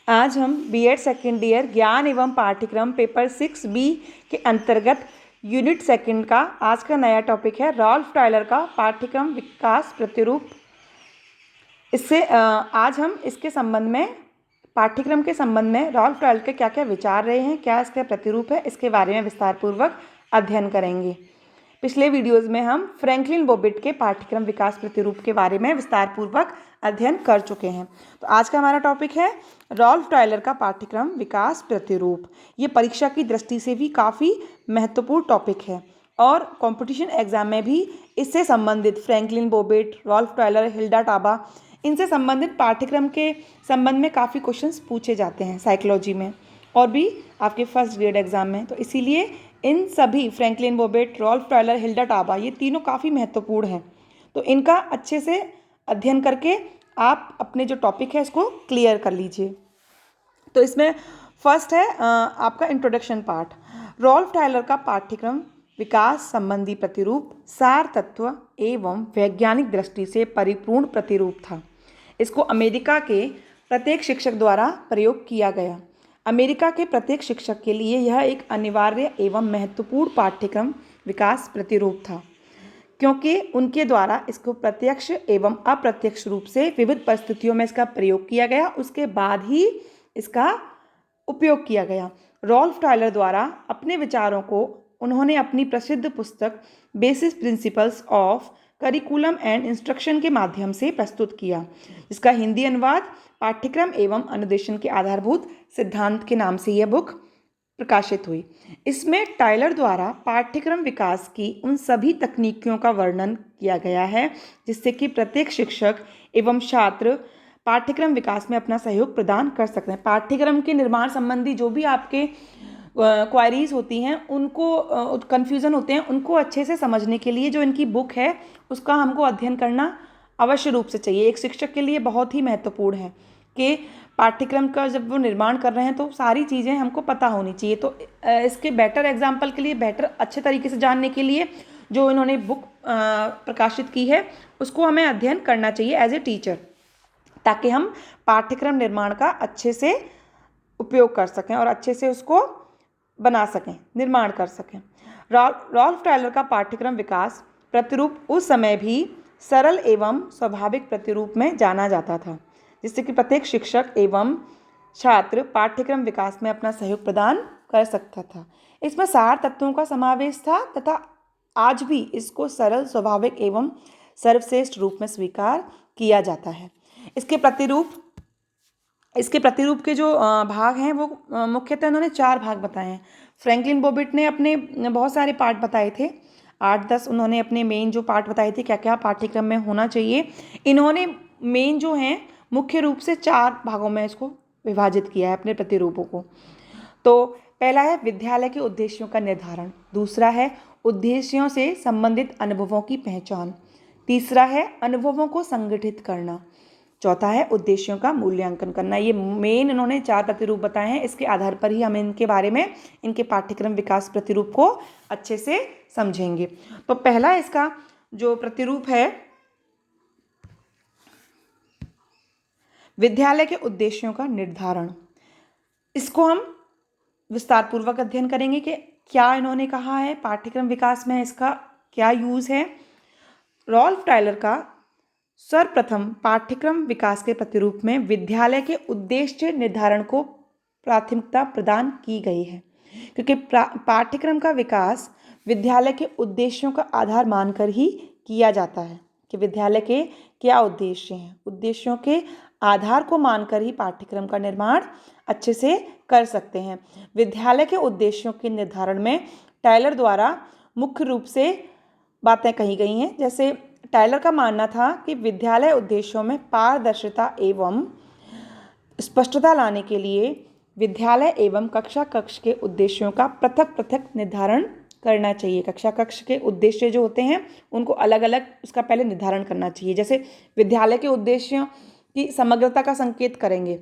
आज हम BEd second year ज्ञान एवं पाठ्यक्रम पेपर 6B के अंतर्गत यूनिट सेकंड का आज का नया टॉपिक है रॉल्फ टायलर का पाठ्यक्रम विकास प्रतिरूप। इससे आज हम इसके संबंध में पाठ्यक्रम के संबंध में रॉल्फ टायलर के क्या क्या विचार रहे हैं, क्या इसका प्रतिरूप है, इसके बारे में विस्तारपूर्वक अध्ययन करेंगे। पिछले वीडियोस में हम फ्रैंकलिन बोबिट के पाठ्यक्रम विकास प्रतिरूप के बारे में विस्तारपूर्वक अध्ययन कर चुके हैं। तो आज का हमारा टॉपिक है रॉल्फ टायलर का पाठ्यक्रम विकास प्रतिरूप। ये परीक्षा की दृष्टि से भी काफ़ी महत्वपूर्ण टॉपिक है और कंपटीशन एग्जाम में भी इससे संबंधित Franklin Bobbitt, Ralph Tyler, Hilda Taba, इनसे संबंधित पाठ्यक्रम के संबंध में काफ़ी क्वेश्चंस पूछे जाते हैं साइकोलॉजी में और भी आपके फर्स्ट ग्रेड एग्जाम में। तो इसीलिए इन सभी Franklin Bobbitt, Ralph Tyler, Hilda Taba, ये तीनों काफ़ी महत्वपूर्ण हैं। तो इनका अच्छे से अध्ययन करके आप अपने जो टॉपिक है इसको क्लियर कर लीजिए। तो इसमें फर्स्ट है आपका इंट्रोडक्शन पार्ट। रॉल्फ टायलर का पाठ्यक्रम विकास संबंधी प्रतिरूप सार तत्व एवं वैज्ञानिक दृष्टि से परिपूर्ण प्रतिरूप था। इसको अमेरिका के प्रत्येक शिक्षक द्वारा प्रयोग किया गया। अमेरिका के प्रत्येक शिक्षक के लिए यह एक अनिवार्य एवं महत्वपूर्ण पाठ्यक्रम विकास प्रतिरूप था, क्योंकि उनके द्वारा इसको प्रत्यक्ष एवं अप्रत्यक्ष रूप से विविध परिस्थितियों में इसका प्रयोग किया गया, उसके बाद ही इसका उपयोग किया गया। रॉल्फ टायलर द्वारा अपने विचारों को उन्होंने अपनी प्रसिद्ध पुस्तक basis principles of curriculum and instruction के माध्यम से प्रस्तुत किया, जिसका हिंदी अनुवाद पाठ्यक्रम एवं अनुदेशन के आधारभूत सिद्धांत के नाम से यह बुक प्रकाशित हुई। इसमें टायलर द्वारा पाठ्यक्रम विकास की उन सभी तकनीकियों का वर्णन किया गया है जिससे कि प्रत्येक शिक्षक एवं छात्र पाठ्यक्रम विकास में अपना सहयोग प्रदान कर सकते हैं। पाठ्यक्रम के निर्माण संबंधी जो भी आपके क्वायरीज होती हैं, उनको कन्फ्यूज़न होते हैं, उनको अच्छे से समझने के लिए जो इनकी बुक है उसका हमको अध्ययन करना अवश्य रूप से चाहिए। एक शिक्षक के लिए बहुत ही महत्वपूर्ण है कि पाठ्यक्रम का जब वो निर्माण कर रहे हैं तो सारी चीज़ें हमको पता होनी चाहिए। तो इसके बेटर एग्जाम्पल के लिए, बेटर अच्छे तरीके से जानने के लिए जो इन्होंने बुक प्रकाशित की है उसको हमें अध्ययन करना चाहिए एज ए टीचर, ताकि हम पाठ्यक्रम निर्माण का अच्छे से उपयोग कर सकें और अच्छे से उसको बना सकें, निर्माण कर सकें। रॉल्फ टायलर का पाठ्यक्रम विकास प्रतिरूप उस समय भी सरल एवं स्वाभाविक प्रतिरूप में जाना जाता था, जिससे कि प्रत्येक शिक्षक एवं छात्र पाठ्यक्रम विकास में अपना सहयोग प्रदान कर सकता था। इसमें सार तत्वों का समावेश था तथा आज भी इसको सरल, स्वाभाविक एवं सर्वश्रेष्ठ रूप में स्वीकार किया जाता है। इसके प्रतिरूप के जो भाग हैं वो मुख्यतः उन्होंने 4 भाग बताए हैं। फ्रैंकलिन बोबिट ने अपने बहुत सारे पार्ट बताए थे, 8-10 उन्होंने अपने मेन जो पार्ट बताए थे क्या क्या पाठ्यक्रम में होना चाहिए। इन्होंने मेन जो हैं मुख्य रूप से 4 भागों में इसको विभाजित किया है अपने प्रतिरूपों को। तो पहला है विद्यालय के उद्देश्यों का निर्धारण, दूसरा है उद्देश्यों से संबंधित अनुभवों की पहचान, तीसरा है अनुभवों को संगठित करना, चौथा है उद्देश्यों का मूल्यांकन करना। ये मेन इन्होंने 4 प्रतिरूप बताए हैं। इसके आधार पर ही हम इनके बारे में, इनके पाठ्यक्रम विकास प्रतिरूप को अच्छे से समझेंगे। तो पहला इसका जो प्रतिरूप है विद्यालय के उद्देश्यों का निर्धारण, इसको हम विस्तारपूर्वक अध्ययन करेंगे कि क्या इन्होंने कहा है, पाठ्यक्रम विकास में इसका क्या यूज़ है। रॉल्फ टायलर का सर्वप्रथम पाठ्यक्रम विकास के प्रतिरूप में विद्यालय के उद्देश्य निर्धारण को प्राथमिकता प्रदान की गई है, क्योंकि पाठ्यक्रम का विकास विद्यालय के उद्देश्यों का आधार मानकर ही किया जाता है कि विद्यालय के क्या उद्देश्य हैं। उद्देश्यों के आधार को मानकर ही पाठ्यक्रम का निर्माण अच्छे से कर सकते हैं। विद्यालय के उद्देश्यों के निर्धारण में टायलर द्वारा मुख्य रूप से बातें कही गई हैं। जैसे टायलर का मानना था कि विद्यालय उद्देश्यों में पारदर्शिता एवं स्पष्टता लाने के लिए विद्यालय एवं कक्षा कक्ष के उद्देश्यों का पृथक पृथक निर्धारण करना चाहिए। कक्षा कक्ष के उद्देश्य जो होते हैं उनको अलग अलग उसका पहले निर्धारण करना चाहिए। जैसे विद्यालय के उद्देश्यों की समग्रता का संकेत करेंगे,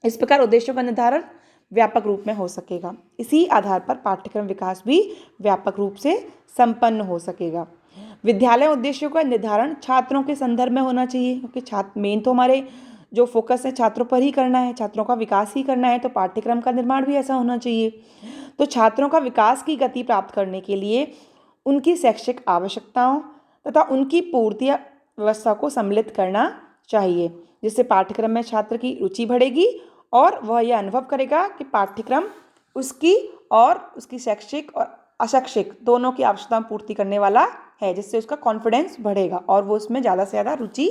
इस प्रकार उद्देश्यों का निर्धारण व्यापक रूप में हो सकेगा। इसी आधार पर पाठ्यक्रम विकास भी व्यापक रूप से संपन्न हो सकेगा। विद्यालय उद्देश्यों का निर्धारण छात्रों के संदर्भ में होना चाहिए, क्योंकि छात्र मेन तो हमारे जो फोकस है छात्रों पर ही करना है, छात्रों का विकास ही करना है, तो पाठ्यक्रम का निर्माण भी ऐसा होना चाहिए। तो छात्रों का विकास की गति प्राप्त करने के लिए उनकी शैक्षिक आवश्यकताओं तथा उनकी पूर्ति व्यवस्था को सम्मिलित करना चाहिए, जिससे पाठ्यक्रम में छात्र की रुचि बढ़ेगी और वह यह अनुभव करेगा कि पाठ्यक्रम उसकी और उसकी शैक्षिक और अशैक्षिक दोनों की आवश्यकताओं पूर्ति करने वाला है, जिससे उसका कॉन्फिडेंस बढ़ेगा और वो उसमें ज़्यादा से ज़्यादा रुचि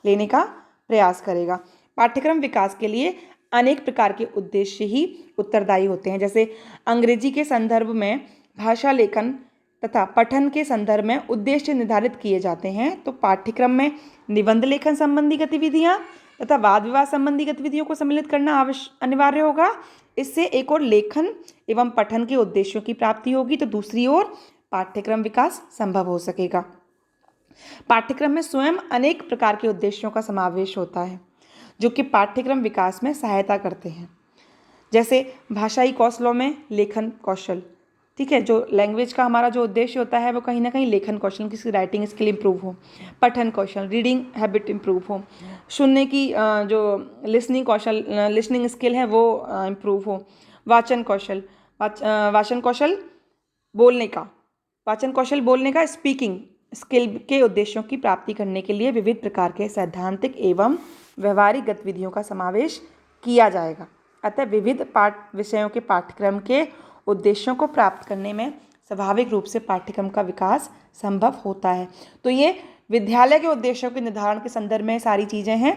लेने का प्रयास करेगा। पाठ्यक्रम विकास के लिए अनेक प्रकार के उद्देश्य ही उत्तरदायी होते हैं, जैसे अंग्रेजी के संदर्भ में भाषा लेखन तथा पठन के संदर्भ में उद्देश्य निर्धारित किए जाते हैं। तो पाठ्यक्रम में निबंध लेखन संबंधी गतिविधियाँ तथा वाद विवाद संबंधी गतिविधियों को सम्मिलित करना अनिवार्य होगा। इससे एक और लेखन एवं पठन के उद्देश्यों की प्राप्ति होगी, तो दूसरी ओर पाठ्यक्रम विकास संभव हो सकेगा। पाठ्यक्रम में स्वयं अनेक प्रकार के उद्देश्यों का समावेश होता है जो कि पाठ्यक्रम विकास में सहायता करते हैं, जैसे भाषाई कौशलों में लेखन कौशल, ठीक है, जो लैंग्वेज का हमारा जो उद्देश्य होता है वो कहीं ना कहीं लेखन कौशल, किसी राइटिंग स्किल इंप्रूव हो, पठन कौशल रीडिंग हैबिट इंप्रूव हो, सुनने की जो लिसनिंग कौशल लिसनिंग स्किल है वो इंप्रूव हो, वाचन कौशल वाचन कौशल बोलने का स्पीकिंग स्किल के उद्देश्यों की प्राप्ति करने के लिए विविध प्रकार के सैद्धांतिक एवं व्यवहारिक गतिविधियों का समावेश किया जाएगा। अतः विविध विषयों के पाठ्यक्रम के उद्देश्यों को प्राप्त करने में स्वाभाविक रूप से पाठ्यक्रम का विकास संभव होता है। तो ये विद्यालय के उद्देश्यों के निर्धारण के संदर्भ में सारी चीज़ें हैं।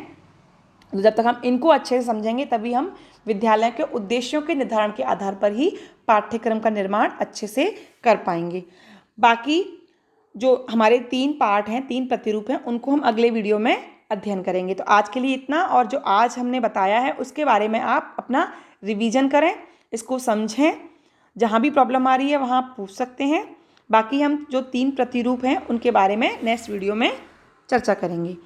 जब तक हम इनको अच्छे से समझेंगे तभी हम विद्यालय के उद्देश्यों के निर्धारण के आधार पर ही पाठ्यक्रम का निर्माण अच्छे से कर पाएंगे। बाकी जो हमारे 3 पार्ट हैं, 3 प्रतिरूप हैं, उनको हम अगले वीडियो में अध्ययन करेंगे। तो आज के लिए इतना, और जो आज हमने बताया है उसके बारे में आप अपना रिवीजन करें, इसको समझें, जहाँ भी प्रॉब्लम आ रही है वहाँ पूछ सकते हैं। बाकी हम जो 3 प्रतिरूप हैं उनके बारे में नेक्स्ट वीडियो में चर्चा करेंगे।